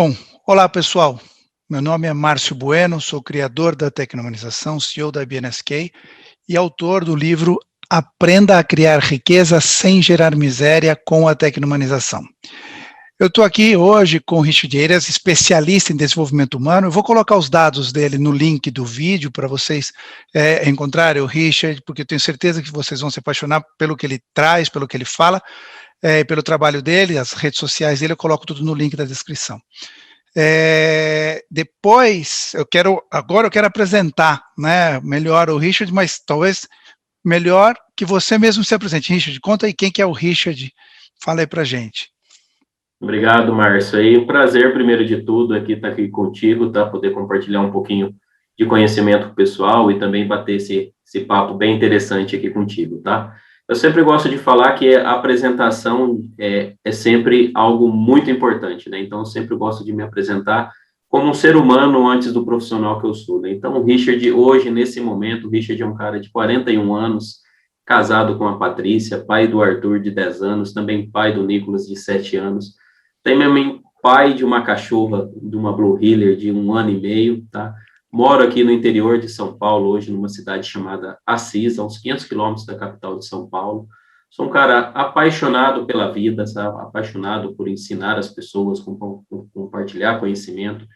Bom, olá pessoal, meu nome é Márcio Bueno, sou criador da Tecnomanização, CEO da BNSK e autor do livro Aprenda a Criar Riqueza Sem Gerar Miséria com a Tecnomanização. Eu estou aqui hoje com o Richard Eiras, especialista em desenvolvimento humano. Eu vou colocar os dados dele no link do vídeo para vocês encontrarem o Richard, porque eu tenho certeza que vocês vão se apaixonar pelo que ele traz, pelo que ele fala, pelo trabalho dele, as redes sociais dele, eu coloco tudo no link da descrição. Depois, agora eu quero apresentar, né, melhor o Richard, mas talvez melhor que você mesmo se apresente. Richard, conta aí quem que é o Richard, fala aí pra gente. Obrigado, Márcio. É um prazer, primeiro de tudo, estar aqui contigo, tá? Poder compartilhar um pouquinho de conhecimento pessoal e também bater esse papo bem interessante aqui contigo, tá? Eu sempre gosto de falar que a apresentação é sempre algo muito importante, né? Então, eu sempre gosto de me apresentar como um ser humano antes do profissional que eu sou, né? Então, o Richard, hoje, nesse momento, o Richard é um cara de 41 anos, casado com a Patrícia, pai do Arthur, de 10 anos, também pai do Nicolas, de 7 anos. Também pai de uma cachorra, de uma Blue Heeler, de 1 ano e meio, tá? Moro aqui no interior de São Paulo, hoje numa cidade chamada Assis, a uns 500 quilômetros da capital de São Paulo. Sou um cara apaixonado pela vida, sabe? Apaixonado por ensinar as pessoas, compartilhar conhecimento,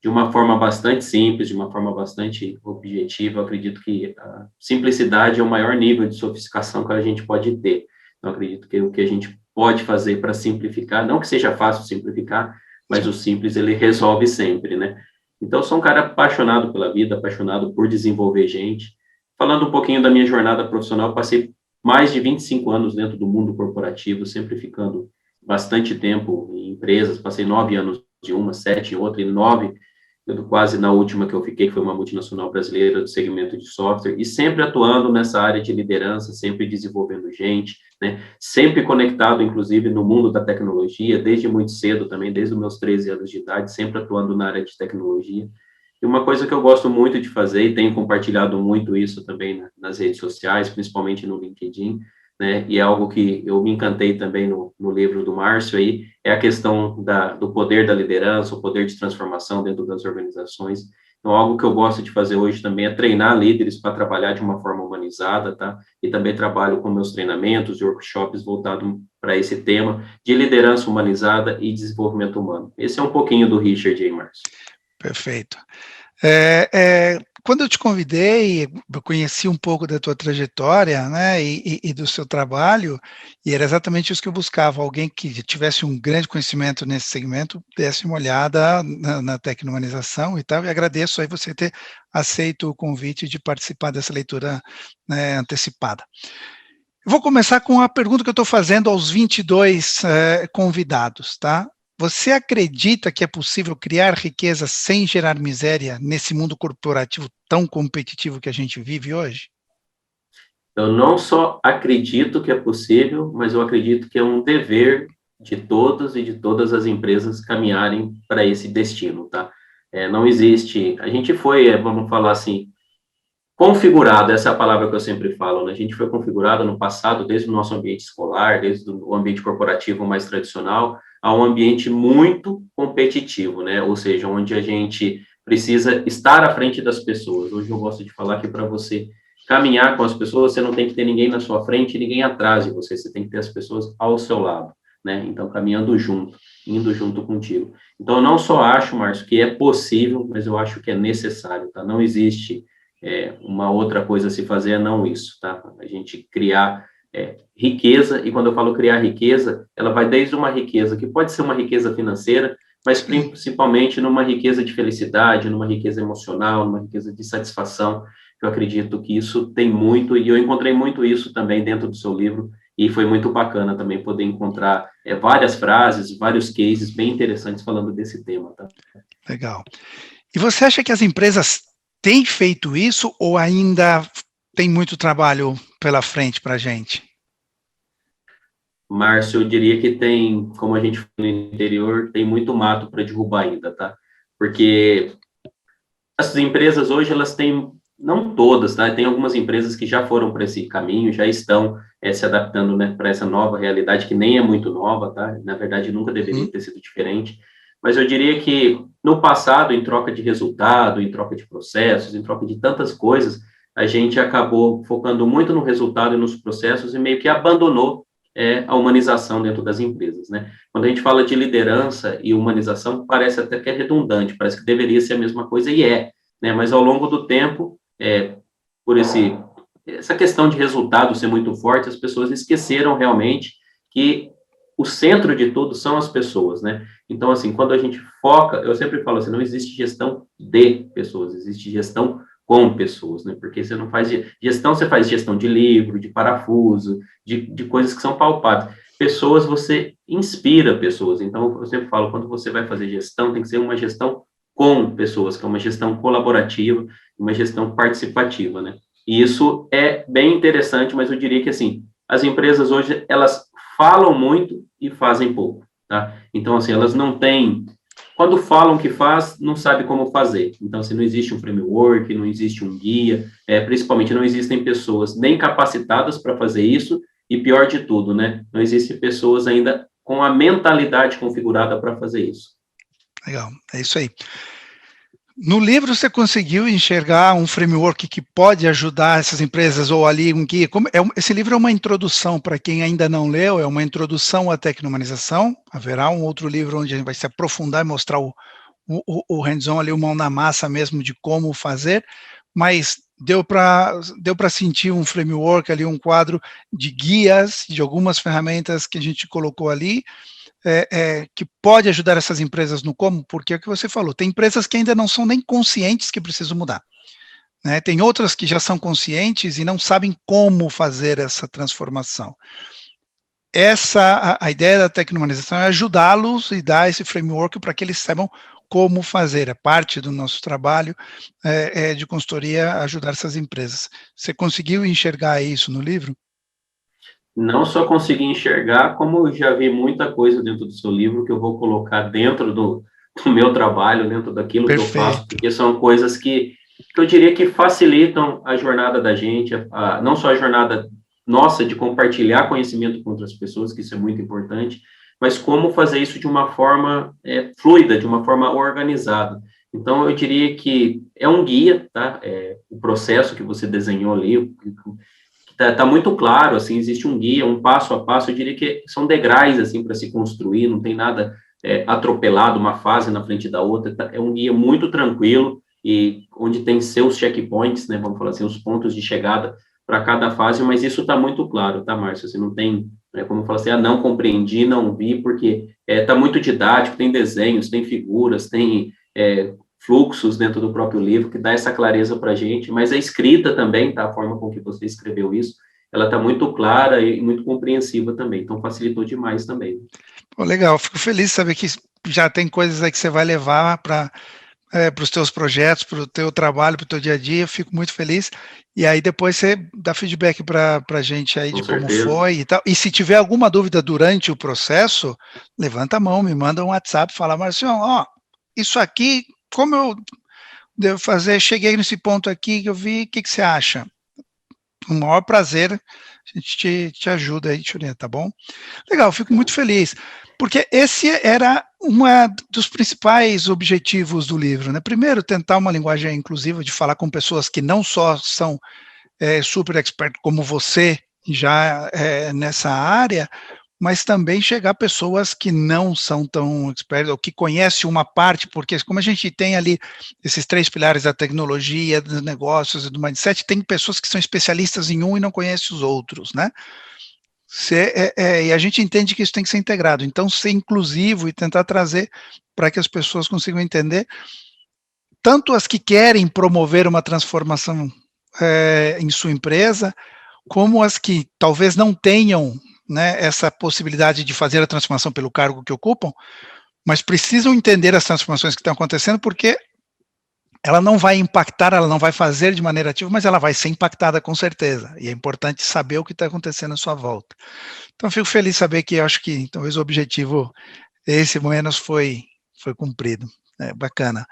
de uma forma bastante simples, de uma forma bastante objetiva. Eu acredito que a simplicidade é o maior nível de sofisticação que a gente pode ter. Então, acredito que o que a gente pode fazer para simplificar, não que seja fácil simplificar, mas o simples, ele resolve sempre, né? Então, sou um cara apaixonado pela vida, apaixonado por desenvolver gente. Falando um pouquinho da minha jornada profissional, passei mais de 25 anos dentro do mundo corporativo, sempre ficando bastante tempo em empresas, passei 9 anos de uma, 7 em outra, e 9 quase na última que eu fiquei, que foi uma multinacional brasileira do segmento de software, e sempre atuando nessa área de liderança, sempre desenvolvendo gente, né, sempre conectado, inclusive, no mundo da tecnologia, desde muito cedo também, desde os meus 13 anos de idade, sempre atuando na área de tecnologia. E uma coisa que eu gosto muito de fazer, e tenho compartilhado muito isso também nas redes sociais, principalmente no LinkedIn, né, e é algo que eu me encantei também no livro do Márcio aí, é a questão do poder da liderança, o poder de transformação dentro das organizações. Então, algo que eu gosto de fazer hoje também é treinar líderes para trabalhar de uma forma humanizada, tá? E também trabalho com meus treinamentos e workshops voltados para esse tema de liderança humanizada e desenvolvimento humano. Esse é um pouquinho do Richard aí, Márcio. Perfeito. Quando eu te convidei, eu conheci um pouco da tua trajetória, né, e do seu trabalho, e era exatamente isso que eu buscava, alguém que tivesse um grande conhecimento nesse segmento, desse uma olhada na tecnomanização e tal, e agradeço aí você ter aceito o convite de participar dessa leitura, né, antecipada. Eu vou começar com a pergunta que eu estou fazendo aos 22 convidados, tá? Você acredita que é possível criar riqueza sem gerar miséria nesse mundo corporativo tão competitivo que a gente vive hoje? Eu não só acredito que é possível, mas eu acredito que é um dever de todos e de todas as empresas caminharem para esse destino, tá? Não existe, a gente foi, vamos falar assim, configurado, essa é a palavra que eu sempre falo, né? A gente foi configurado no passado, desde o nosso ambiente escolar, desde o ambiente corporativo mais tradicional, a um ambiente muito competitivo, né? Ou seja, onde a gente precisa estar à frente das pessoas. Hoje eu gosto de falar que para você caminhar com as pessoas, você não tem que ter ninguém na sua frente e ninguém atrás de você, você tem que ter as pessoas ao seu lado, né? Então, caminhando junto, indo junto contigo. Então, eu não só acho, Márcio, que é possível, mas eu acho que é necessário, tá? Não existe uma outra coisa a se fazer, é não isso, tá? A gente criar riqueza, e quando eu falo criar riqueza, ela vai desde uma riqueza, que pode ser uma riqueza financeira, mas principalmente numa riqueza de felicidade, numa riqueza emocional, numa riqueza de satisfação. Eu acredito que isso tem muito, e eu encontrei muito isso também dentro do seu livro, e foi muito bacana também poder encontrar várias frases, vários cases bem interessantes falando desse tema, tá? Legal. E você acha que as empresas têm feito isso ou ainda tem muito trabalho pela frente para a gente? Márcio, eu diria que tem, como a gente foi no interior, tem muito mato para derrubar ainda, tá? Porque as empresas hoje, elas têm, não todas, tá? Tem algumas empresas que já foram para esse caminho, já estão se adaptando, né, para essa nova realidade, que nem é muito nova, tá? Na verdade, nunca deveria ter sido diferente. mas eu diria que no passado, em troca de resultado, em troca de processos, em troca de tantas coisas, a gente acabou focando muito no resultado e nos processos e meio que abandonou a humanização dentro das empresas, né? Quando a gente fala de liderança e humanização, parece até que é redundante, parece que deveria ser a mesma coisa e né? Mas ao longo do tempo, por essa questão de resultado ser muito forte, as pessoas esqueceram realmente que o centro de tudo são as pessoas, né? Então, assim, quando a gente foca, eu sempre falo assim, não existe gestão de pessoas, existe gestão com pessoas, né? Porque você não faz gestão, você faz gestão de livro, de parafuso, de coisas que são palpáveis. Pessoas, você inspira pessoas. Então, eu sempre falo, quando você vai fazer gestão, tem que ser uma gestão com pessoas, que é uma gestão colaborativa, uma gestão participativa, né? E isso é bem interessante, mas eu diria que, assim, as empresas hoje, elas falam muito e fazem pouco, tá? Então, assim, elas não têm... Quando falam que faz, não sabe como fazer. Então, assim, não existe um framework, não existe um guia, principalmente não existem pessoas nem capacitadas para fazer isso, e pior de tudo, né? Não existem pessoas ainda com a mentalidade configurada para fazer isso. Legal, é isso aí. No livro você conseguiu enxergar um framework que pode ajudar essas empresas, ou ali um guia? Esse livro é uma introdução, para quem ainda não leu, é uma introdução à tecnomanização. Haverá um outro livro onde a gente vai se aprofundar e mostrar o hands-on ali, o mão na massa mesmo de como fazer, mas deu para sentir um framework ali, um quadro de guias, de algumas ferramentas que a gente colocou ali, que pode ajudar essas empresas no como, porque é o que você falou, tem empresas que ainda não são nem conscientes que precisam mudar, né? Tem outras que já são conscientes e não sabem como fazer essa transformação. A ideia da tecnomanização é ajudá-los e dar esse framework para que eles saibam como fazer, é parte do nosso trabalho de consultoria, ajudar essas empresas. Você conseguiu enxergar isso no livro? Não só consegui enxergar, como já vi muita coisa dentro do seu livro que eu vou colocar dentro do meu trabalho, dentro daquilo que eu faço, porque são coisas que eu diria que facilitam a jornada da gente, não só a jornada nossa de compartilhar conhecimento com outras pessoas, que isso é muito importante, mas como fazer isso de uma forma fluida, de uma forma organizada. Então, eu diria que é um guia, tá? O processo que você desenhou ali, tá muito claro, assim, existe um guia, um passo a passo, eu diria que são degraus, assim, para se construir, não tem nada atropelado, uma fase na frente da outra, é um guia muito tranquilo, e onde tem seus checkpoints, né, vamos falar assim, os pontos de chegada para cada fase, mas isso está muito claro, tá, Márcio? Assim, não tem, como falar assim, não compreendi, não vi, porque está muito didático, tem desenhos, tem figuras, tem fluxos dentro do próprio livro, que dá essa clareza para a gente, mas a escrita também, tá, a forma com que você escreveu isso, ela está muito clara e muito compreensiva também, então facilitou demais também. Pô, legal, fico feliz de saber que já tem coisas aí que você vai levar para os teus projetos, para o teu trabalho, para o teu dia a dia, fico muito feliz, e aí depois você dá feedback para a gente aí de como foi e tal, e se tiver alguma dúvida durante o processo, levanta a mão, me manda um WhatsApp, fala, Marcião, isso aqui, como eu devo fazer, cheguei nesse ponto aqui que eu vi, o que você acha? Com o maior prazer, a gente te ajuda aí, te orienta, tá bom? Legal, fico muito feliz, porque esse era um dos principais objetivos do livro, né? Primeiro, tentar uma linguagem inclusiva, de falar com pessoas que não só são super expert como você, já nessa área, mas também chegar a pessoas que não são tão expertas, ou que conhecem uma parte, porque como a gente tem ali esses 3 pilares da tecnologia, dos negócios e do mindset, tem pessoas que são especialistas em um e não conhecem os outros, né? E a gente entende que isso tem que ser integrado, então ser inclusivo e tentar trazer para que as pessoas consigam entender, tanto as que querem promover uma transformação em sua empresa, como as que talvez não tenham, né, essa possibilidade de fazer a transformação pelo cargo que ocupam, mas precisam entender as transformações que estão acontecendo, porque ela não vai impactar, ela não vai fazer de maneira ativa, mas ela vai ser impactada com certeza, e é importante saber o que está acontecendo à sua volta. Então, fico feliz de saber que acho que talvez o objetivo esse, menos, foi cumprido. Bacana.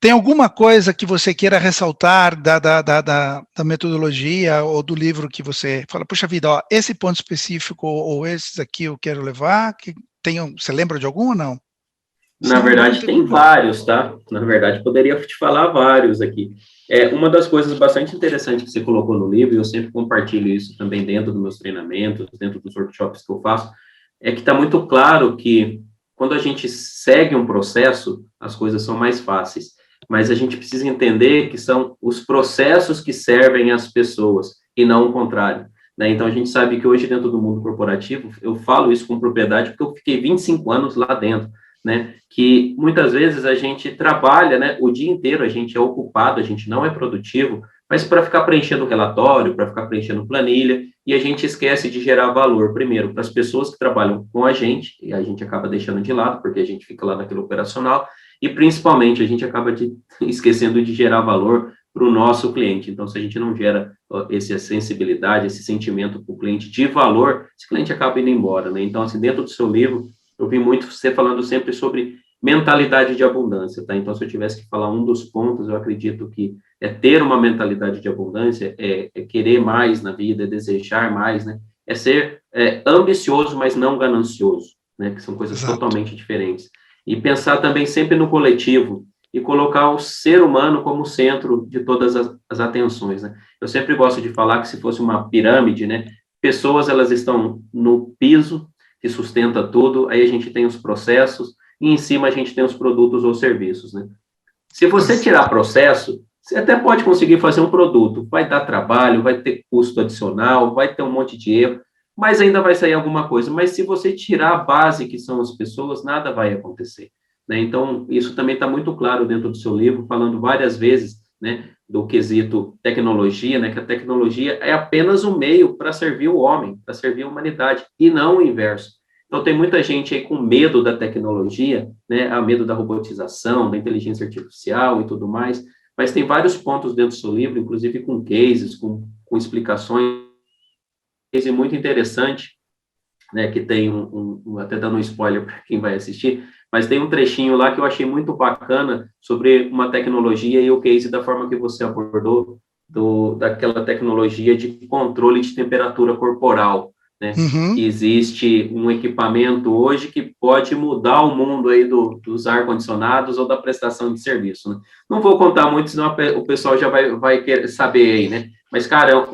Tem alguma coisa que você queira ressaltar da metodologia ou do livro que você fala, puxa vida, esse ponto específico ou esses aqui eu quero levar? Você lembra de algum ou não? Na Senão, não verdade, tem tem problema. vários, tá? Na verdade, poderia te falar vários aqui. Uma das coisas bastante interessantes que você colocou no livro, e eu sempre compartilho isso também dentro dos meus treinamentos, dentro dos workshops que eu faço, é que está muito claro que quando a gente segue um processo, as coisas são mais fáceis. Mas a gente precisa entender que são os processos que servem às pessoas, e não o contrário. Né? Então, a gente sabe que hoje, dentro do mundo corporativo, eu falo isso com propriedade, porque eu fiquei 25 anos lá dentro, né, que muitas vezes a gente trabalha, né, o dia inteiro, a gente é ocupado, a gente não é produtivo, mas para ficar preenchendo relatório, para ficar preenchendo planilha, e a gente esquece de gerar valor, primeiro, para as pessoas que trabalham com a gente, e a gente acaba deixando de lado, porque a gente fica lá naquele operacional, e principalmente a gente acaba esquecendo de gerar valor para o nosso cliente. Então, se a gente não gera essa sensibilidade, esse sentimento para o cliente de valor, esse cliente acaba indo embora, né? Então, assim, dentro do seu livro, eu vi muito você falando sempre sobre mentalidade de abundância, tá? Então, se eu tivesse que falar um dos pontos, eu acredito que ter uma mentalidade de abundância, querer mais na vida, é desejar mais, né? É ser ambicioso, mas não ganancioso, né? Que são coisas Exato. totalmente diferentes. E pensar também sempre no coletivo e colocar o ser humano como centro de todas as atenções, né? Eu sempre gosto de falar que se fosse uma pirâmide, né? Pessoas, elas estão no piso, que sustenta tudo, aí a gente tem os processos, e em cima a gente tem os produtos ou serviços, né? Se você tirar processo, você até pode conseguir fazer um produto, vai dar trabalho, vai ter custo adicional, vai ter um monte de erro, mas ainda vai sair alguma coisa. Mas se você tirar a base, que são as pessoas, nada vai acontecer. Né? Então, isso também está muito claro dentro do seu livro, falando várias vezes, né, do quesito tecnologia, né, que a tecnologia é apenas um meio para servir o homem, para servir a humanidade, e não o inverso. Então, tem muita gente aí com medo da tecnologia, né, a medo da robotização, da inteligência artificial e tudo mais, mas tem vários pontos dentro do seu livro, inclusive com cases, com explicações, case muito interessante, né, que tem até dando um spoiler para quem vai assistir, mas tem um trechinho lá que eu achei muito bacana sobre uma tecnologia e o case da forma que você abordou, daquela tecnologia de controle de temperatura corporal, né, Uhum. que existe um equipamento hoje que pode mudar o mundo aí dos ar-condicionados ou da prestação de serviço, né? Não vou contar muito, senão o pessoal já vai querer saber aí, né? Mas, cara,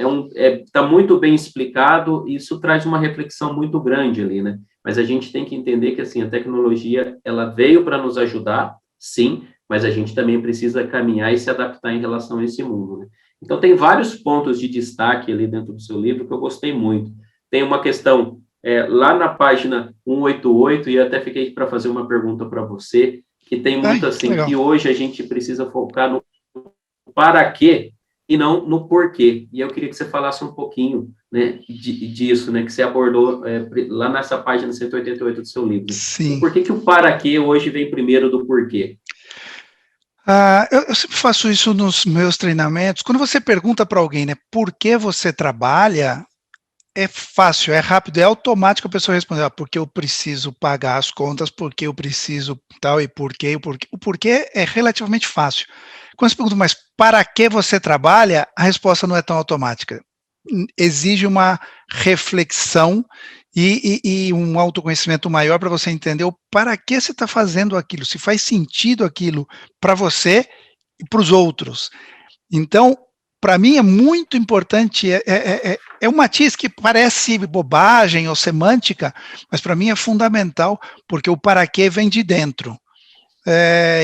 tá muito bem explicado e isso traz uma reflexão muito grande ali, né? Mas a gente tem que entender que, assim, a tecnologia, ela veio para nos ajudar, sim, mas a gente também precisa caminhar e se adaptar em relação a esse mundo, né? Então, tem vários pontos de destaque ali dentro do seu livro que eu gostei muito. Tem uma questão lá na página 188, e até fiquei para fazer uma pergunta para você, que tem Ai, muito que assim, legal. que hoje a gente precisa focar no para quê e não no porquê. E eu queria que você falasse um pouquinho, né, disso, né, que você abordou lá nessa página 188 do seu livro. O Sim. porquê que o para quê hoje vem primeiro do porquê? Eu sempre faço isso nos meus treinamentos. Quando você pergunta para alguém, né, por que você trabalha, é fácil, é rápido, é automático a pessoa responder, porque eu preciso pagar as contas, porque eu preciso tal, e por quê, o porquê. O porquê é relativamente fácil. Quando você pergunta, mas para que você trabalha, a resposta não é tão automática. Exige uma reflexão e um autoconhecimento maior para você entender o para que você está fazendo aquilo, se faz sentido aquilo para você e para os outros. Então, para mim é muito importante, é um matiz que parece bobagem ou semântica, mas para mim é fundamental, porque o para quê vem de dentro.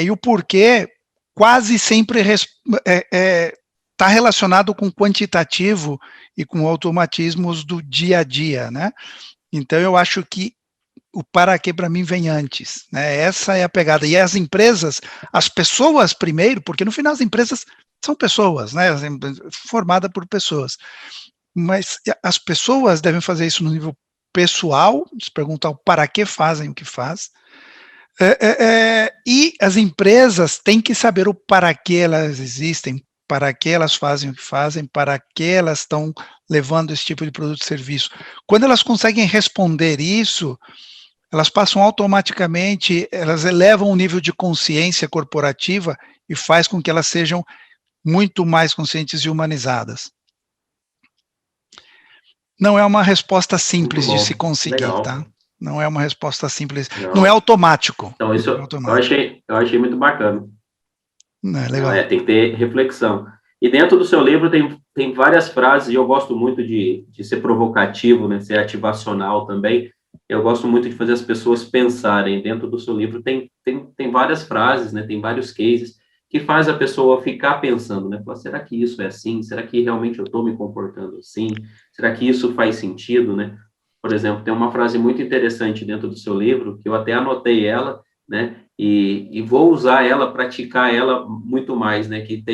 E o porquê quase sempre está relacionado com quantitativo e com automatismos do dia a dia, né? Então, eu acho que o para quê para mim vem antes, né? Essa é a pegada. E as empresas, as pessoas primeiro, porque no final as empresas são pessoas, né? Formada por pessoas. Mas as pessoas devem fazer isso no nível pessoal, se perguntar o para que fazem o que faz. E as empresas têm que saber o para que elas existem, para que elas fazem o que fazem, para que elas estão levando esse tipo de produto e serviço. Quando elas conseguem responder isso, elas passam automaticamente, elas elevam o nível de consciência corporativa e faz com que elas sejam muito mais conscientes e humanizadas. Não é uma resposta Muito simples de se bom, conseguir, legal. tá? Não é uma resposta simples, não é Não. automático. Então, isso Não é automático. eu achei muito bacana. Não, é Não, legal. tem que ter reflexão. E dentro do seu livro tem várias frases, e eu gosto muito de ser provocativo, né, ser ativacional também. Eu gosto muito de fazer as pessoas pensarem. Dentro do seu livro tem várias frases, né, tem vários cases, que faz a pessoa ficar pensando, né, falar, será que isso é assim? Será que realmente eu estou me comportando assim? Será que isso faz sentido, né? Por exemplo, tem uma frase muito interessante dentro do seu livro, que eu até anotei ela, né, e vou usar ela, praticar ela muito mais, né, que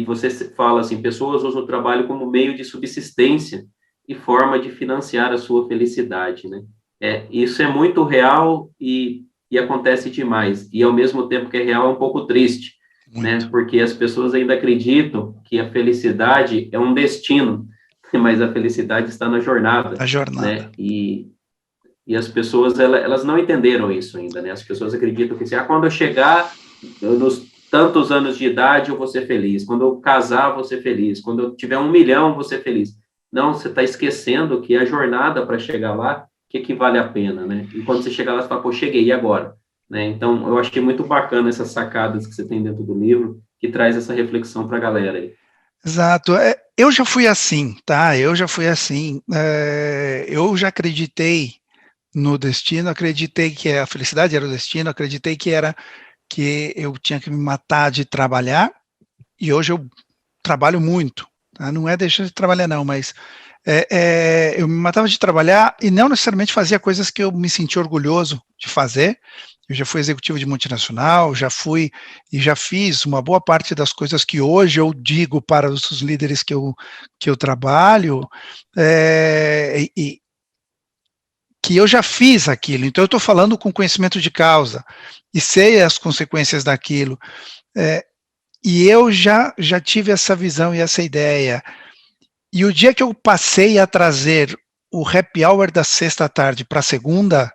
você fala assim, pessoas usam o trabalho como meio de subsistência e forma de financiar a sua felicidade, né? Isso é muito real e acontece demais, e ao mesmo tempo que é real, é um pouco triste, né, Muito. porque as pessoas ainda acreditam que a felicidade é um destino, mas a felicidade está na jornada, A jornada. né, e as pessoas, elas não entenderam isso ainda, né? As pessoas acreditam que, assim, quando eu chegar nos tantos anos de idade, eu vou ser feliz. Quando eu casar, vou ser feliz. Quando eu tiver 1 milhão, vou ser feliz. Não, você está esquecendo que a jornada para chegar lá, que vale a pena, né? E quando você chegar lá, você fala, pô, cheguei, e agora? Né? Então, eu achei muito bacana essas sacadas que você tem dentro do livro, que traz essa reflexão para a galera aí. Exato. Eu já fui assim, tá? Eu já fui assim. Eu já acreditei no destino, acreditei que a felicidade era o destino, acreditei que eu tinha que me matar de trabalhar, e hoje eu trabalho muito, tá? Não é deixar de trabalhar não, mas eu me matava de trabalhar e não necessariamente fazia coisas que eu me sentia orgulhoso de fazer. Eu já fui executivo de multinacional, já fui e já fiz uma boa parte das coisas que hoje eu digo para os líderes que eu trabalho, e que eu já fiz aquilo, então eu estou falando com conhecimento de causa e sei as consequências daquilo. É, e eu já tive essa visão e essa ideia. E o dia que eu passei a trazer o happy hour da sexta tarde para a segunda,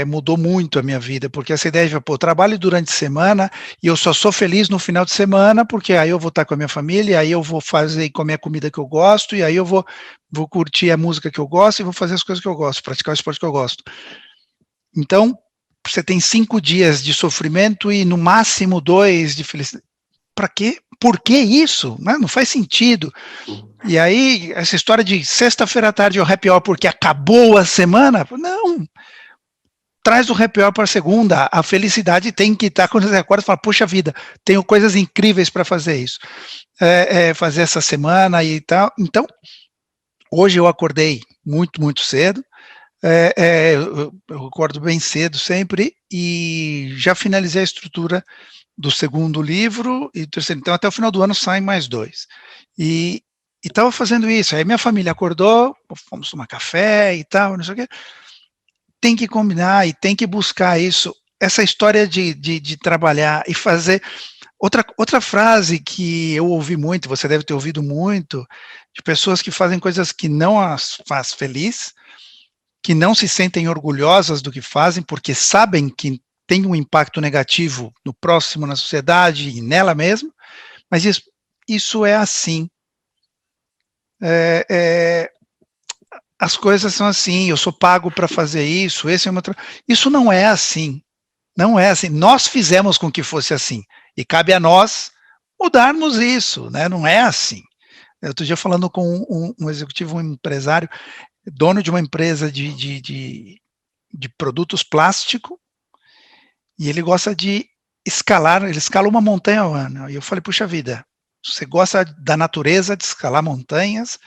mudou muito a minha vida, porque essa ideia de, pô, trabalho durante a semana e eu só sou feliz no final de semana, porque aí eu vou estar com a minha família, aí eu vou fazer e comer a comida que eu gosto, e aí eu vou curtir a música que eu gosto e vou fazer as coisas que eu gosto, praticar o esporte que eu gosto. Então, você tem 5 dias de sofrimento e no máximo 2 de felicidade. Para quê? Por que isso? Não faz sentido. E aí, essa história de sexta-feira à tarde é o happy hour porque acabou a semana, não, traz o happy hour para segunda, a felicidade tem que estar quando você acorda e fala, puxa vida, tenho coisas incríveis para fazer isso, fazer essa semana e tal. Então, hoje eu acordei muito, muito cedo, eu acordo bem cedo sempre e já finalizei a estrutura do segundo livro e do terceiro. Então, até o final do ano saem mais 2. E estava fazendo isso. Aí minha família acordou, fomos tomar café e tal, não sei o quê. Tem que combinar e tem que buscar isso. Essa história de trabalhar e fazer. Outra frase que eu ouvi muito, você deve ter ouvido muito, de pessoas que fazem coisas que não as faz feliz, que não se sentem orgulhosas do que fazem, porque sabem que tem um impacto negativo no próximo, na sociedade e nela mesma, mas isso é assim. É, é, as coisas são assim, eu sou pago para fazer isso, esse é o meu Isso não é assim. Não é assim. Nós fizemos com que fosse assim. E cabe a nós mudarmos isso, né? Não é assim. Outro dia falando com um executivo, um empresário, dono de uma empresa de produtos plástico, e ele gosta de escalar, ele escala uma montanha ao ano. E eu falei, puxa vida, você gosta da natureza, de escalar montanhas,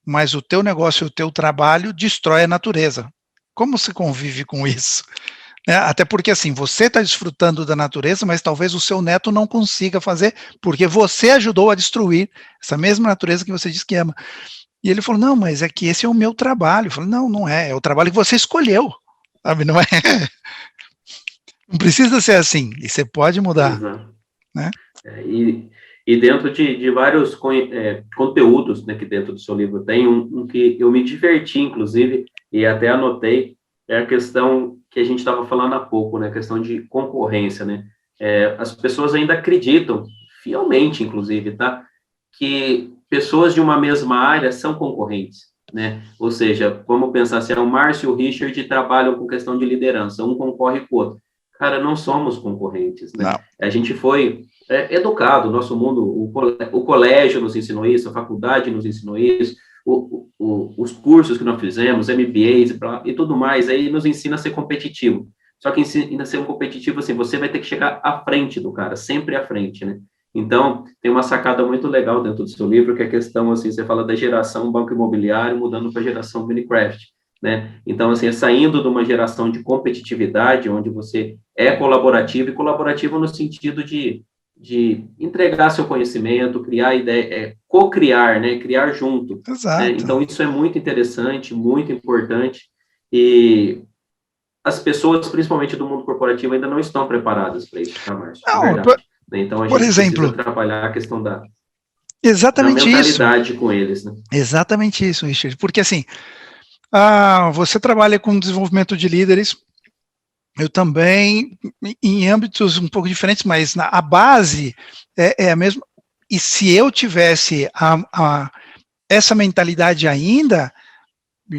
mas o teu negócio, o teu trabalho destrói a natureza. Como você convive com isso? Até porque, assim, você está desfrutando da natureza, mas talvez o seu neto não consiga fazer, porque você ajudou a destruir essa mesma natureza que você diz que ama. E ele falou, não, mas é que esse é o meu trabalho. Eu falei, não, não é o trabalho que você escolheu, sabe, não é, não precisa ser assim, e você pode mudar, Exato. né? É, e dentro de vários conteúdos, né, que dentro do seu livro tem, um que eu me diverti, inclusive, e até anotei, é a questão que a gente estava falando há pouco, né, a questão de concorrência, né? As pessoas ainda acreditam, fielmente, inclusive, tá, que pessoas de uma mesma área são concorrentes. né? Ou seja, vamos pensar se é o Márcio e o Richard trabalham com questão de liderança, um concorre com o outro. Cara, não somos concorrentes, né? Não, A gente foi educado, nosso mundo, o colégio nos ensinou isso, a faculdade nos ensinou isso, os cursos que nós fizemos, MBAs e tudo mais, aí nos ensina a ser competitivo. Só que ensina a ser um competitivo assim, você vai ter que chegar à frente do cara, sempre à frente, né? Então, tem uma sacada muito legal dentro do seu livro, que é a questão, assim, você fala da geração banco imobiliário mudando para a geração Minecraft, né? Então, assim, é saindo de uma geração de competitividade, onde você é colaborativo, e colaborativo no sentido de entregar seu conhecimento, criar ideia, co-criar, né? Criar junto, né? exato. Então, isso é muito interessante, muito importante, e as pessoas, principalmente do mundo corporativo, ainda não estão preparadas para isso, tá, Márcio? De Não, verdade. Então, a por gente precisa exemplo, trabalhar a questão da exatamente isso. mentalidade com eles, né? Exatamente isso, Richard. Porque assim, você trabalha com desenvolvimento de líderes, eu também, em âmbitos um pouco diferentes, mas a base é a mesma. E se eu tivesse essa mentalidade ainda,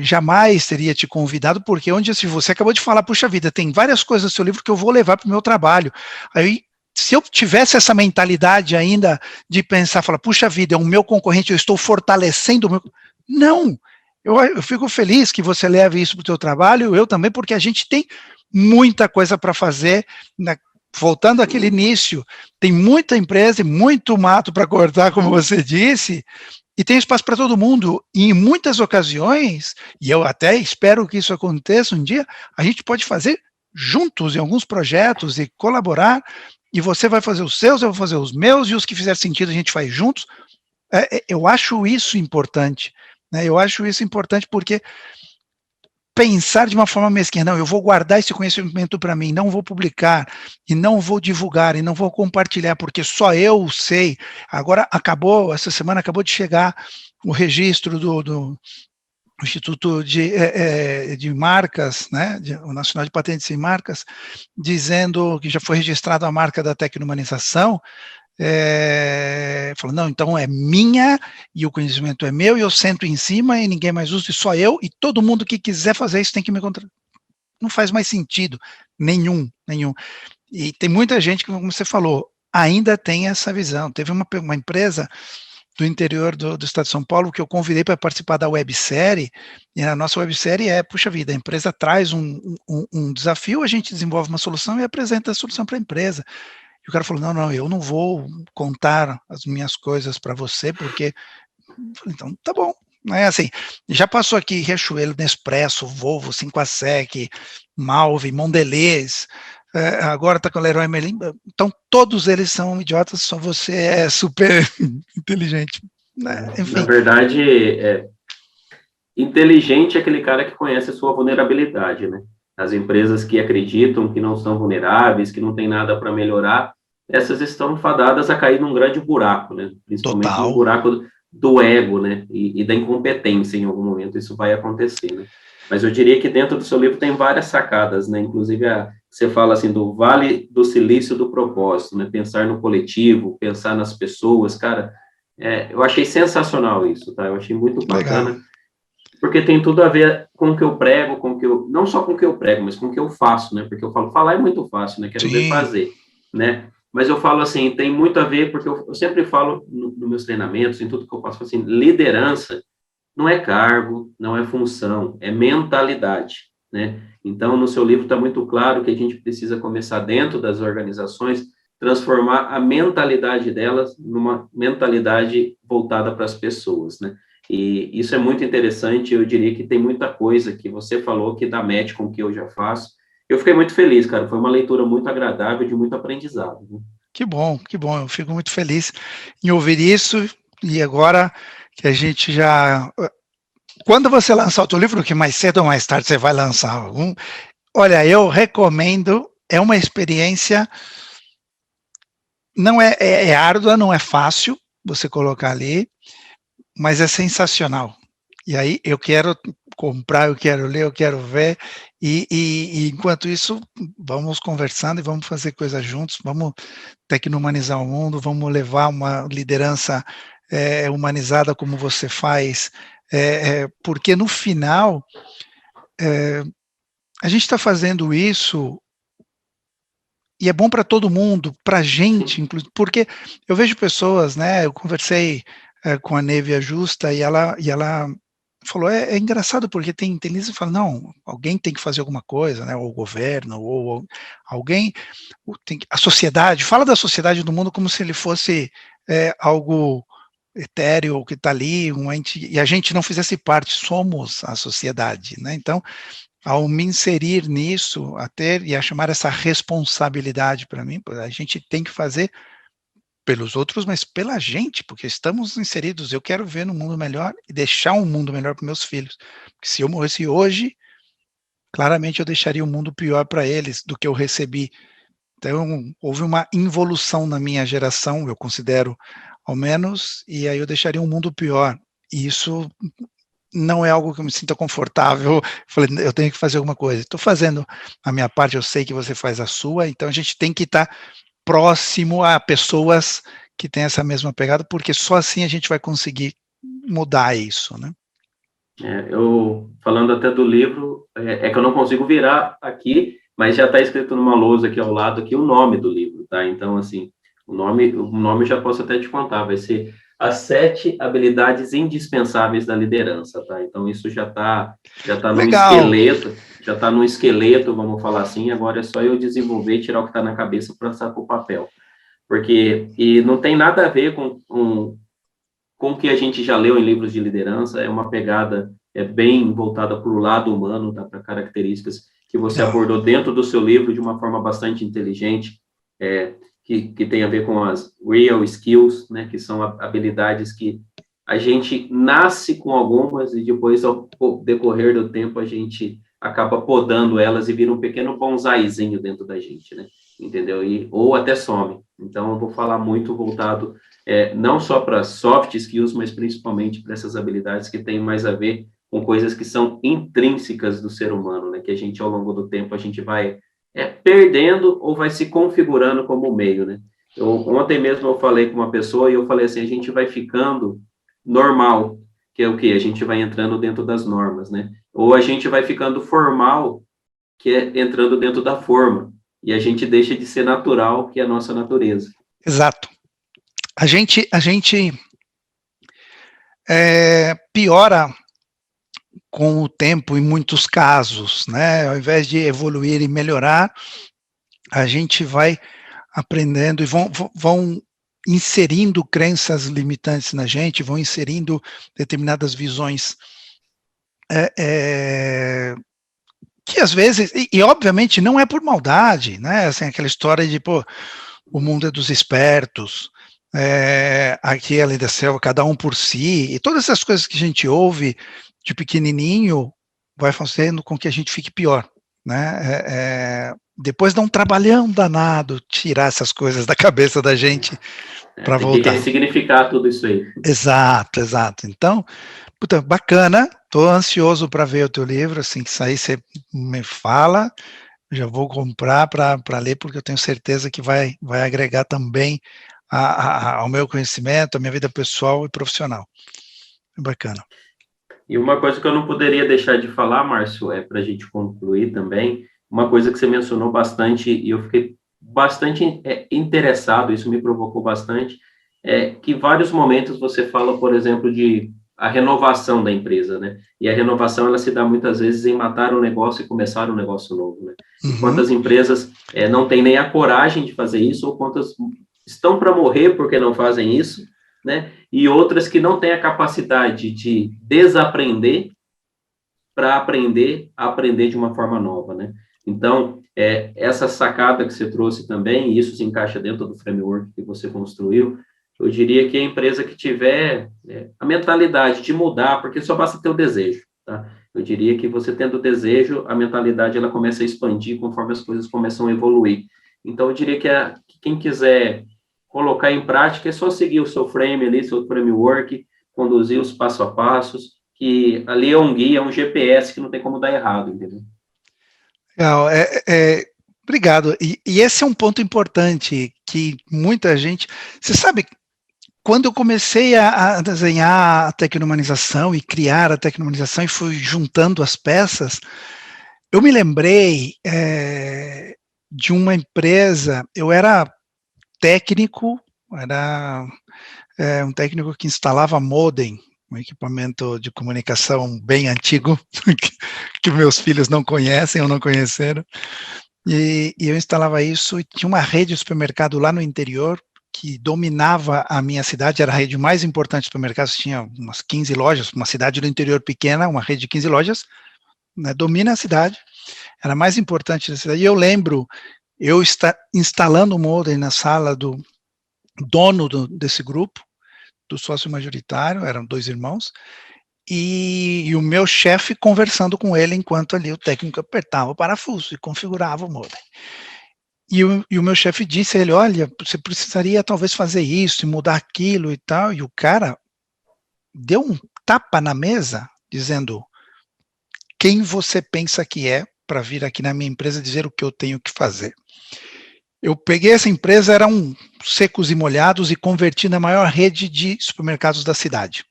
jamais teria te convidado, porque onde se você acabou de falar, puxa vida, tem várias coisas no seu livro que eu vou levar para o meu trabalho. Aí, se eu tivesse essa mentalidade ainda de pensar, falar, puxa vida, é o meu concorrente, eu estou fortalecendo o meu... Não, eu fico feliz que você leve isso para o teu trabalho, eu também, porque a gente tem muita coisa para fazer, né? Voltando àquele início, tem muita empresa e muito mato para cortar, como você disse, e tem espaço para todo mundo. E em muitas ocasiões, e eu até espero que isso aconteça um dia, a gente pode fazer juntos em alguns projetos e colaborar, e você vai fazer os seus, eu vou fazer os meus, e os que fizer sentido a gente faz juntos. Eu acho isso importante, né? Eu acho isso importante porque pensar de uma forma mesquinha, não, eu vou guardar esse conhecimento para mim, não vou publicar, e não vou divulgar, e não vou compartilhar, porque só eu sei. Agora essa semana acabou de chegar o registro do Instituto de Marcas, né, o Nacional de Patentes e Marcas, dizendo que já foi registrada a marca da tecnohumanização, falou, não, então é minha, e o conhecimento é meu, e eu sento em cima, e ninguém mais usa, e só eu, e todo mundo que quiser fazer isso tem que me encontrar. Não faz mais sentido, nenhum. E tem muita gente, como você falou, ainda tem essa visão. Teve uma empresa do interior do estado de São Paulo que eu convidei para participar da websérie, e a nossa websérie puxa vida, a empresa traz um desafio, a gente desenvolve uma solução e apresenta a solução para a empresa. E o cara falou, não, eu não vou contar as minhas coisas para você, porque... Então, tá bom. É assim, já passou aqui Riachuelo, Nespresso, Volvo, 5A-Sec, Malve, Mondelez, agora está com o Leroy Merlin, então todos eles são idiotas, só você é super inteligente, né? Na Enfim. verdade, inteligente é aquele cara que conhece a sua vulnerabilidade, né? As empresas que acreditam que não são vulneráveis, que não tem nada para melhorar, essas estão fadadas a cair num grande buraco, né? Principalmente no Total. buraco do ego, né? E da incompetência em algum momento isso vai acontecer, né? Mas eu diria que dentro do seu livro tem várias sacadas, né? Inclusive você fala assim do Vale do Silício do Propósito, né? Pensar no coletivo, pensar nas pessoas, cara. Eu achei sensacional isso, tá? Eu achei muito Legal. bacana, porque tem tudo a ver com o que eu prego, com o que eu, não só com o que eu prego, mas com o que eu faço, né? Porque eu falo, falar é muito fácil, né? Quero ver Sim. fazer, né? Mas eu falo assim, tem muito a ver, porque eu sempre falo nos meus treinamentos, em tudo que eu faço, assim, liderança não é cargo, não é função, é mentalidade, né? Então, no seu livro está muito claro que a gente precisa começar dentro das organizações, transformar a mentalidade delas numa mentalidade voltada para as pessoas, né? E isso é muito interessante, eu diria que tem muita coisa que você falou que dá match com o que eu já faço. Eu fiquei muito feliz, cara, foi uma leitura muito agradável, de muito aprendizado, né? Que bom, eu fico muito feliz em ouvir isso, e agora que a gente já... Quando você lançar o teu livro, que mais cedo ou mais tarde você vai lançar algum, olha, eu recomendo, é uma experiência, não é árdua, não é fácil você colocar ali, mas é sensacional. E aí eu quero comprar, eu quero ler, eu quero ver, e enquanto isso, vamos conversando e vamos fazer coisas juntos, vamos tecno-humanizar o mundo, vamos levar uma liderança humanizada como você faz porque no final, a gente está fazendo isso e é bom para todo mundo, para a gente, inclusive, porque eu vejo pessoas, né, eu conversei com a Nevia Justa e ela falou, é engraçado porque tem líderes que falam, não, alguém tem que fazer alguma coisa, né, ou o governo, ou alguém, a sociedade, fala da sociedade do mundo como se ele fosse algo etéreo que está ali, um ente, e a gente não fizesse parte, somos a sociedade, né, então, ao me inserir nisso, e a chamar essa responsabilidade para mim, a gente tem que fazer pelos outros, mas pela gente, porque estamos inseridos, eu quero ver no mundo melhor e deixar um mundo melhor para meus filhos, porque se eu morresse hoje, claramente eu deixaria o mundo pior para eles do que eu recebi. Então, houve uma involução na minha geração, eu considero, ao menos, e aí eu deixaria um mundo pior, e isso não é algo que eu me sinta confortável. Falei, eu tenho que fazer alguma coisa. Estou fazendo a minha parte, eu sei que você faz a sua, então a gente tem que estar próximo a pessoas que têm essa mesma pegada, porque só assim a gente vai conseguir mudar isso, né? Eu, falando até do livro, que eu não consigo virar aqui, mas já está escrito numa lousa aqui ao lado aqui o nome do livro, tá? Então, assim, o nome eu já posso até te contar, vai ser As 7 Habilidades Indispensáveis da Liderança, tá? Então, isso já tá no esqueleto, já está no esqueleto, vamos falar assim, agora é só eu desenvolver, tirar o que está na cabeça para passar para o papel. E não tem nada a ver com o que a gente já leu em livros de liderança, é uma pegada bem voltada para o lado humano, tá? Para características que você abordou dentro do seu livro de uma forma bastante inteligente, que tem a ver com as real skills, né? Que são habilidades que a gente nasce com algumas e depois, ao decorrer do tempo, a gente acaba podando elas e vira um pequeno bonsaizinho dentro da gente, né? Entendeu? Ou até some. Então, eu vou falar muito voltado não só para soft skills, mas principalmente para essas habilidades que têm mais a ver com coisas que são intrínsecas do ser humano, né? Que a gente, ao longo do tempo, a gente vai perdendo ou vai se configurando como meio, né? Ontem mesmo eu falei com uma pessoa e eu falei assim, a gente vai ficando normal, que é o quê? A gente vai entrando dentro das normas, né? Ou a gente vai ficando formal, que é entrando dentro da forma, e a gente deixa de ser natural, que é a nossa natureza. Exato. A gente piora com o tempo em muitos casos, né? Ao invés de evoluir e melhorar, a gente vai aprendendo e vão inserindo crenças limitantes na gente, vão inserindo determinadas visões que às vezes, e obviamente não é por maldade, né? Assim, aquela história de, pô, o mundo é dos espertos, aqui é a lei da selva, cada um por si, e todas essas coisas que a gente ouve de pequenininho vai fazendo com que a gente fique pior, né? Depois dá um trabalhão danado tirar essas coisas da cabeça da gente para voltar. Tem que ressignificar tudo isso aí. Exato. Então, puta, bacana, estou ansioso para ver o teu livro, assim que sair você me fala, já vou comprar para ler, porque eu tenho certeza que vai agregar também ao meu conhecimento, à minha vida pessoal e profissional. Bacana. E uma coisa que eu não poderia deixar de falar, Márcio, para a gente concluir também, uma coisa que você mencionou bastante, e eu fiquei bastante interessado, isso me provocou bastante, que vários momentos você fala, por exemplo, de a renovação da empresa, né? E a renovação, ela se dá muitas vezes em matar um negócio e começar um negócio novo, né? E quantas empresas não têm nem a coragem de fazer isso, ou quantas estão para morrer porque não fazem isso, né? E outras que não têm a capacidade de desaprender para aprender a aprender de uma forma nova, né? Então, essa sacada que você trouxe também, e isso se encaixa dentro do framework que você construiu, eu diria que a empresa que tiver a mentalidade de mudar, porque só basta ter o desejo, tá? Eu diria que você tendo o desejo, a mentalidade ela começa a expandir conforme as coisas começam a evoluir. Então, eu diria que quem quiser colocar em prática é só seguir o seu frame ali, seu framework, conduzir os passo a passos, que ali é um guia, é um GPS que não tem como dar errado, entendeu? Legal, obrigado. E esse é um ponto importante que muita gente... Você sabe quando eu comecei a desenhar a tecnomanização e criar a tecnomanização e fui juntando as peças, eu me lembrei de uma empresa, eu era técnico, era um técnico que instalava modem, um equipamento de comunicação bem antigo, que meus filhos não conhecem ou não conheceram, e eu instalava isso, e tinha uma rede de supermercado lá no interior, que dominava a minha cidade, era a rede mais importante de supermercados, tinha umas 15 lojas, uma cidade do interior pequena, uma rede de 15 lojas, né, domina a cidade, era a mais importante da cidade, e eu lembro, eu instalando o modem na sala do dono desse grupo, do sócio majoritário, eram 2 irmãos, e o meu chefe conversando com ele enquanto ali o técnico apertava o parafuso e configurava o modem. E o meu chefe disse a ele, olha, você precisaria talvez fazer isso e mudar aquilo e tal, e o cara deu um tapa na mesa, dizendo, quem você pensa que é para vir aqui na minha empresa dizer o que eu tenho que fazer? Eu peguei essa empresa, eram secos e molhados, e converti na maior rede de supermercados da cidade.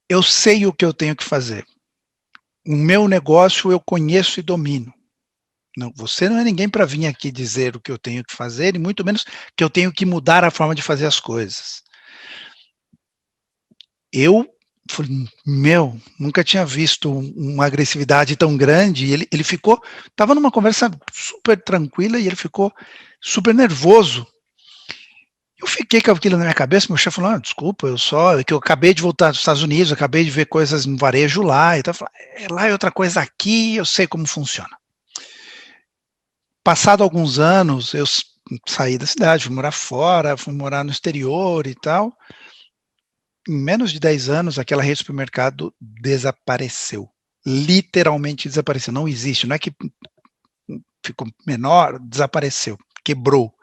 Eu sei o que eu tenho que fazer. O meu negócio eu conheço e domino. Não, você não é ninguém para vir aqui dizer o que eu tenho que fazer, e muito menos que eu tenho que mudar a forma de fazer as coisas. Eu falei, nunca tinha visto uma agressividade tão grande, e ele ficou, estava numa conversa super tranquila, e ele ficou super nervoso. Eu fiquei com aquilo na minha cabeça, meu chefe falou, desculpa, que eu acabei de voltar dos Estados Unidos, acabei de ver coisas no varejo lá, e tal, lá é outra coisa aqui, eu sei como funciona. Passado alguns anos, eu saí da cidade, fui morar fora, fui morar no exterior e tal. Em menos de 10 anos, aquela rede de supermercado desapareceu. Literalmente desapareceu. Não existe. Não é que ficou menor, desapareceu. Quebrou.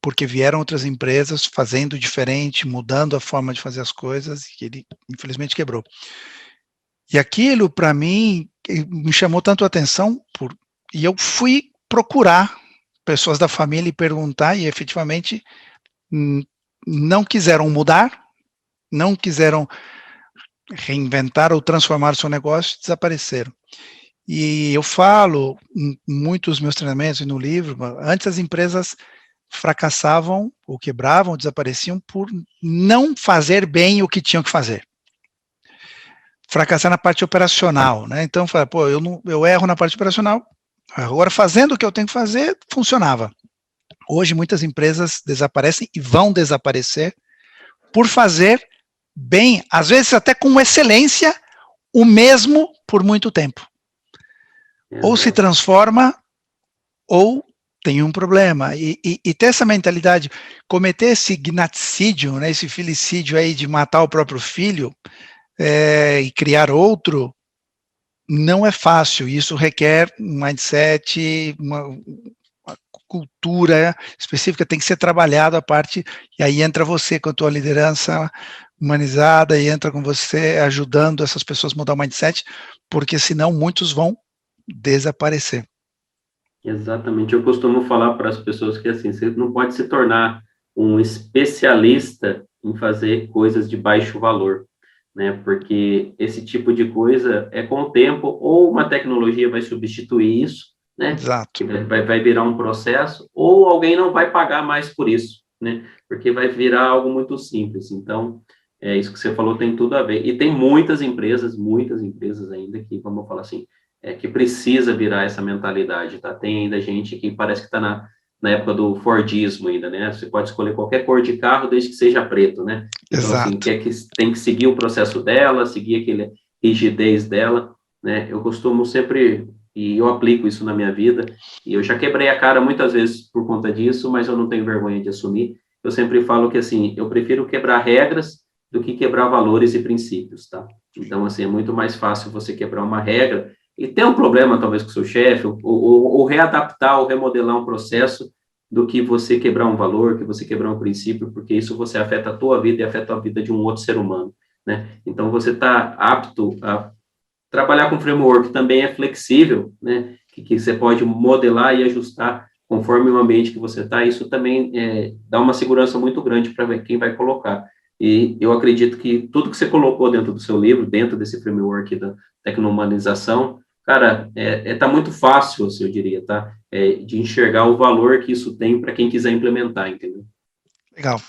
Porque vieram outras empresas fazendo diferente, mudando a forma de fazer as coisas, e ele, infelizmente, quebrou. E aquilo, para mim, me chamou tanto a atenção, e eu fui procurar pessoas da família e perguntar, e efetivamente não quiseram mudar, não quiseram reinventar ou transformar o seu negócio, desapareceram. E eu falo em muitos meus treinamentos e no livro, antes as empresas fracassavam ou quebravam, ou desapareciam por não fazer bem o que tinham que fazer. Fracassar na parte operacional, né? Então, pô, eu erro na parte operacional, agora fazendo o que eu tenho que fazer, funcionava. Hoje muitas empresas desaparecem e vão desaparecer por fazer bem, às vezes até com excelência, o mesmo por muito tempo. Ou se transforma, ou tem um problema. E ter essa mentalidade, cometer esse gnaticídio, né, esse filicídio aí de matar o próprio filho e criar outro, não é fácil. Isso requer um mindset, uma cultura específica, tem que ser trabalhado a parte, e aí entra você com a tua liderança humanizada, e entra com você ajudando essas pessoas a mudar o mindset, porque senão muitos vão desaparecer. Exatamente. Eu costumo falar para as pessoas que, assim, você não pode se tornar um especialista em fazer coisas de baixo valor, né? Porque esse tipo de coisa é com o tempo, ou uma tecnologia vai substituir isso, né? Exato. Vai virar um processo, ou alguém não vai pagar mais por isso, né? Porque vai virar algo muito simples. Então, isso que você falou tem tudo a ver. E tem muitas empresas ainda que, vamos falar assim, que precisa virar essa mentalidade, tá? Tem ainda gente que parece que está na época do Fordismo ainda, né? Você pode escolher qualquer cor de carro desde que seja preto, né? Então, Exato. assim, tem que seguir o processo dela, seguir aquele rigidez dela, né? Eu costumo sempre, e eu aplico isso na minha vida, e eu já quebrei a cara muitas vezes por conta disso, mas eu não tenho vergonha de assumir. Eu sempre falo que, assim, eu prefiro quebrar regras do que quebrar valores e princípios, tá? Então, assim, é muito mais fácil você quebrar uma regra e ter um problema, talvez, com o seu chefe, ou readaptar, ou remodelar um processo, do que você quebrar um valor, que você quebrar um princípio, porque isso você afeta a tua vida e afeta a vida de um outro ser humano, né? Então, você está apto a trabalhar com framework que também é flexível, né? Que você pode modelar e ajustar conforme o ambiente que você está, isso também dá uma segurança muito grande para quem vai colocar. E eu acredito que tudo que você colocou dentro do seu livro, dentro desse framework da tecnomanização, cara, tá muito fácil, assim, eu diria, tá? De enxergar o valor que isso tem para quem quiser implementar, entendeu? Legal.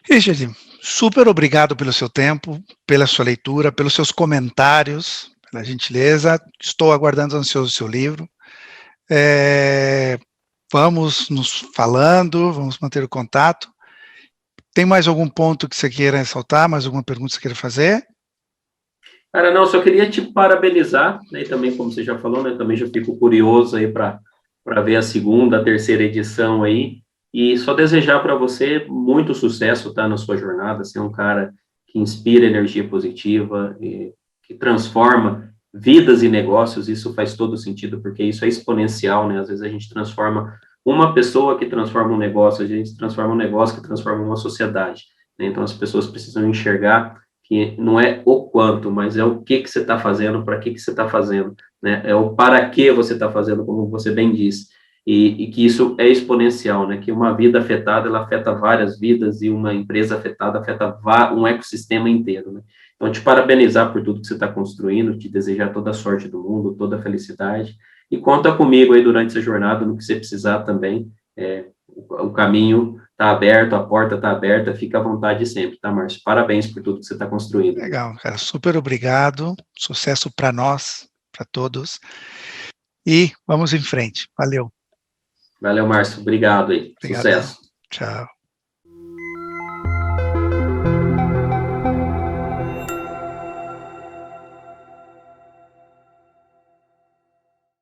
Richard, super obrigado pelo seu tempo, pela sua leitura, pelos seus comentários, pela gentileza. Estou aguardando ansioso o seu livro. Vamos nos falando, vamos manter o contato. Tem mais algum ponto que você queira ressaltar? Mais alguma pergunta que você queira fazer? Cara, não, só queria te parabenizar, né, e também, como você já falou, né, também já fico curioso aí para ver a segunda, a terceira edição aí, e só desejar para você muito sucesso, tá, na sua jornada, ser um cara que inspira energia positiva, que transforma vidas e negócios, isso faz todo sentido, porque isso é exponencial, né, às vezes a gente transforma uma pessoa que transforma um negócio, a gente transforma um negócio que transforma uma sociedade, né, então as pessoas precisam enxergar que não é o quanto, mas é o que você está fazendo, para que você está fazendo, né? É o para que você está fazendo, como você bem disse, e que isso é exponencial, né? Que uma vida afetada, ela afeta várias vidas, e uma empresa afetada afeta um ecossistema inteiro, né? Então, te parabenizar por tudo que você está construindo, te desejar toda a sorte do mundo, toda a felicidade, e conta comigo aí durante essa jornada, no que você precisar também, o caminho está aberto, a porta está aberta, fica à vontade sempre, tá, Márcio? Parabéns por tudo que você está construindo. Legal, cara, super obrigado. Sucesso para nós, para todos. E vamos em frente. Valeu. Valeu, Márcio. Obrigado aí. Obrigadão. Sucesso. Tchau.